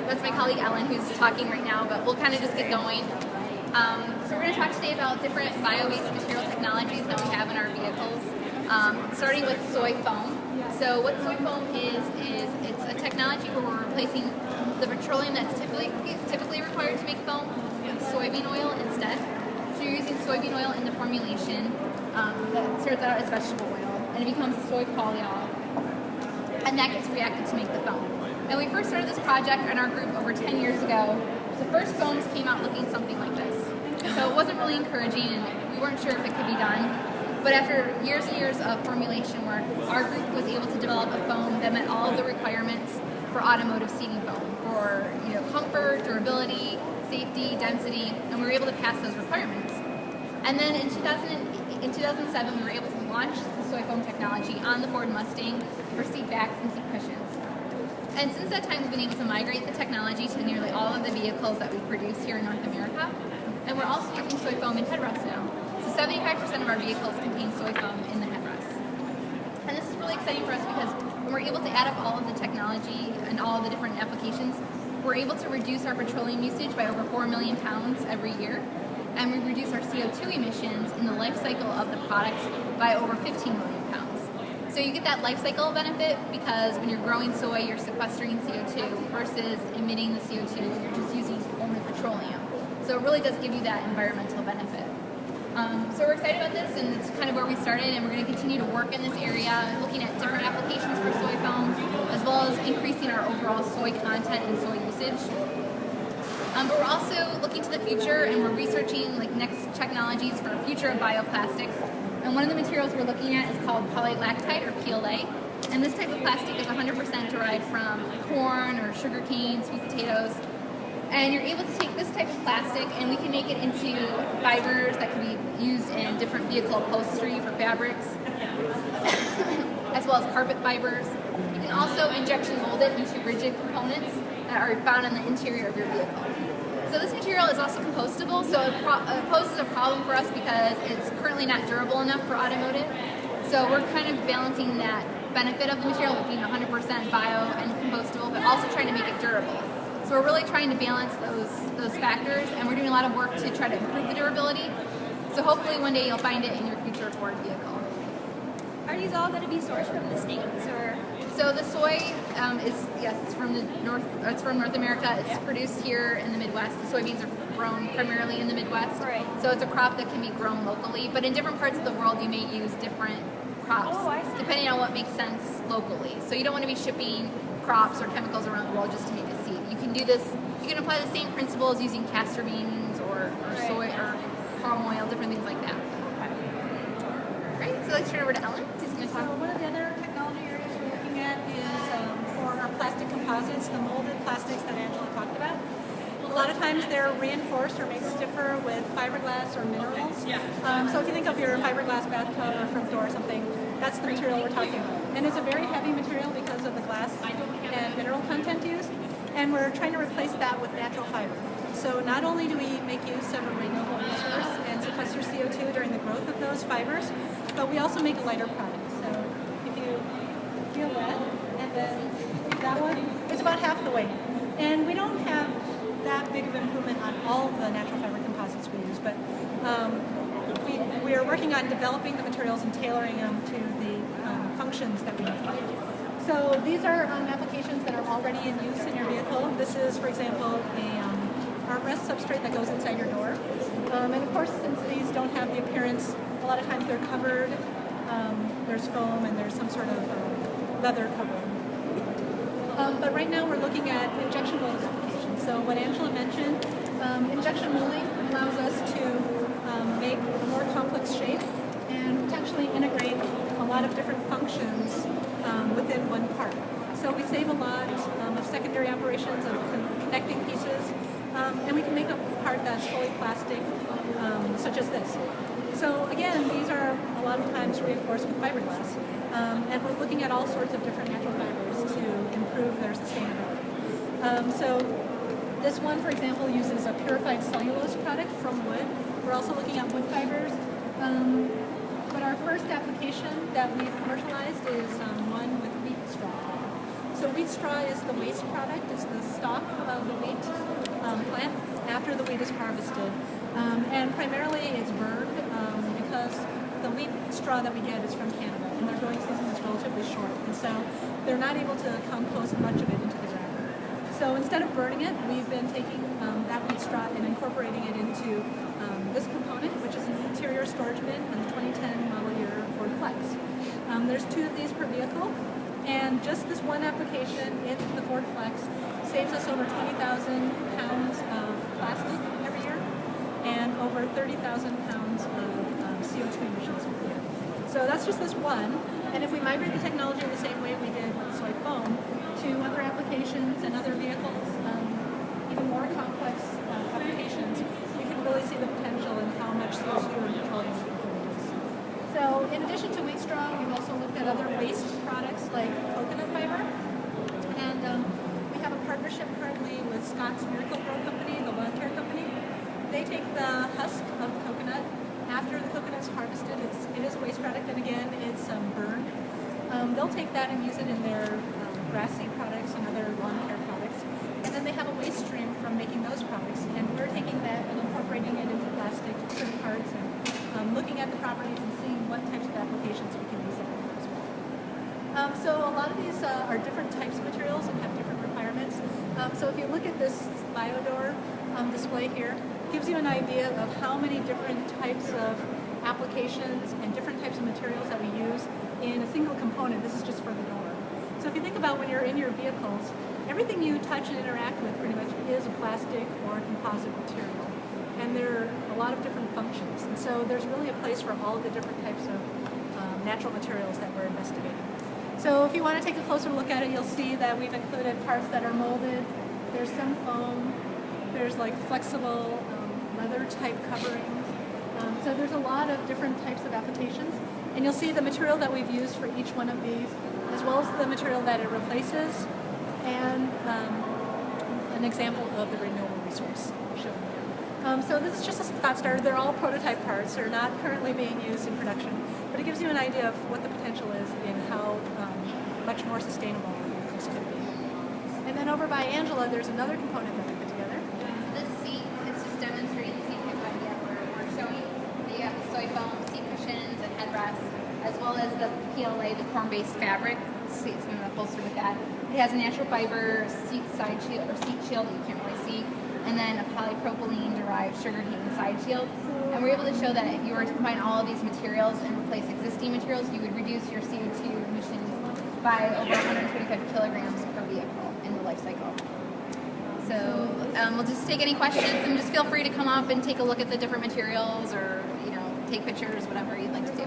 that's my colleague Ellen, who's talking right now, but we'll kind of just get going. So we're going to talk today about different bio-based material technologies that we have in our vehicles, starting with soy foam. So what soy foam is it's a technology where we're replacing the petroleum that's typically required to make foam with soybean oil instead. So you're using soybean oil in the formulation that starts out as vegetable oil, and it becomes soy polyol, and that gets reacted to make the foam. And we first started this project in our group over 10 years ago. The first foams came out looking something like this. So it wasn't really encouraging, and we weren't sure if it could be done. But after years and years of formulation work, our group was able to develop a foam that met all of the requirements for automotive seating foam, for comfort, durability, safety, density, and we were able to pass those requirements. And then in 2007, we were able to launch the soy foam technology on the Ford Mustang for seat backs and seat cushions. And since that time, we've been able to migrate the technology to nearly all of the vehicles that we produce here in North America. And we're also using soy foam in headrests now. So 75% of our vehicles contain soy foam in the headrests. And this is really exciting for us because when we're able to add up all of the technology and all of the different applications, we're able to reduce our petroleum usage by over 4 million pounds every year. And we reduce our CO2 emissions in the life cycle of the product by over 15 million pounds. So you get that life cycle benefit because when you're growing soy, you're sequestering CO2 versus emitting the CO2 when you're just using only petroleum. So it really does give you that environmental benefit. So we're excited about this, and it's kind of where we started, and we're going to continue to work in this area, looking at different applications for soy foam, as well as increasing our overall soy content and soy usage. But we're also looking to the future, and we're researching next technologies for the future of bioplastics. And one of the materials we're looking at is called polylactide, or PLA. And this type of plastic is 100% derived from corn or sugarcane, sweet potatoes. And you're able to take this type of plastic and we can make it into fibers that can be used in different vehicle upholstery for fabrics, as well as carpet fibers. You can also injection mold it into rigid components that are found in the interior of your vehicle. So this material is also compostable, so it poses a problem for us because it's currently not durable enough for automotive. So we're kind of balancing that benefit of the material with being 100% bio and compostable, but also trying to make it durable. So we're really trying to balance those factors, and we're doing a lot of work to try to improve the durability. So hopefully one day you'll find it in your future Ford vehicle. Are these all going to be sourced from the States, or? So the soy it's from North America. It's produced here in the Midwest. The soybeans are grown primarily in the Midwest. Right. So it's a crop that can be grown locally, but in different parts of the world you may use different crops depending on what makes sense locally. So you don't want to be shipping crops or chemicals around the world just to make a seed. You can do this, you can apply the same principles using castor beans or soy or palm oil, different things like that. Great, so let's turn over to Ellen. She's going to talk. So one of the other technology areas we're looking at is for our plastic composites, the molded plastics that Angela talked about. A lot of times they're reinforced or made stiffer with fiberglass or minerals. So if you think of your fiberglass bathtub or front door or something, that's the material we're talking about. And it's a very heavy material because of the glass and mineral content used. And we're trying to replace that with natural fiber. So not only do we make use of a renewable resource and sequester CO2 during the growth of those fibers, but we also make a lighter product. So if you feel that, and then that one, it's about half the weight. And we don't have that big of an improvement on all of the natural fiber composites we use, but we are working on developing the materials and tailoring them to the functions that we need. So these are applications that are already in use in your vehicle. This is, for example, a armrest substrate that goes inside your door. And of course, since these don't have the appearance, a lot of times they're covered, there's foam and there's some sort of leather covering. But right now we're looking at injection molding applications. So what Angela mentioned, injection molding allows us to make a more complex shape and potentially integrate a lot of different functions within one part. So we save a lot of secondary operations of connecting pieces, and we can make a part that's fully plastic, such as this. So again, these are a lot of times reinforced with fiberglass, and we're looking at all sorts of different natural fibers to improve their sustainability. So this one, for example, uses a purified cellulose product from wood. We're also looking at wood fibers. But our first application that we've commercialized is one with wheat straw. So wheat straw is the waste product. It's the stalk of the wheat plant after the wheat is harvested. And primarily it's burned because the wheat straw that we get is from Canada, and their growing season is relatively short, and so they're not able to compost much of it into the ground. So instead of burning it, we've been taking that wheat straw and incorporating it into this component, which is an interior storage bin on the 2010 model year Ford Flex. There's 2 of these per vehicle, and just this one application in the Ford Flex saves us over 20,000 pounds of plastic every year and over 30,000 pounds of CO2 emissions every year. So that's just this one, and if we migrate the technology the same way we did with soy foam to other applications and other vehicles, even more complex applications, you can really see the potential in how much CO2 and petroleum we can reduce. So in addition to wheat straw, we've also looked at other waste products like coconut fiber, and we have a partnership currently with Scott's Miracle Grow company, the lawn care company. They take the husk of coconut after the coconut is harvested. It is a waste product, and again, it's burned. They'll take that and use it in their grass seed products and other lawn care products. And then they have a waste stream from making those products, and we're taking that and incorporating it into plastic trim parts and looking at the properties and seeing what types of applications we can use that for as well. So a lot of these are different types of materials and have different requirements. So if you look at this BioDoor display here, it gives you an idea of how many different types of applications and different types of materials that we use in a single component. This is just for the door. So if you think about when you're in your vehicles, everything you touch and interact with pretty much is a plastic or a composite material. And there are a lot of different functions. And so there's really a place for all of the different types of natural materials that we're investigating. So if you want to take a closer look at it, you'll see that we've included parts that are molded. There's some foam. There's like flexible leather type coverings. So there's a lot of different types of applications. And you'll see the material that we've used for each one of these, as well as the material that it replaces, and an example of the renewable resource shown here. So this is just a thought starter. They're all prototype parts. They're not currently being used in production, but it gives you an idea of what the potential is in how much more sustainable this could be. And then over by Angela, there's another component that we put together. This seat is just demonstrating the seat pick idea where we're showing that you have the soy foam, seat cushions, and headrests, as well as the PLA, the corn-based fabric. See, it's moving up closer with that. It has a natural fiber seat side shield or seat shield that you can't really see, and then a polypropylene-derived sugar-cane side shield. And we're able to show that if you were to combine all of these materials and replace existing materials, you would reduce your CO2 emissions by over 125 kilograms per vehicle in the life cycle. So we'll just take any questions, and just feel free to come up and take a look at the different materials, or take pictures, whatever you'd like to do.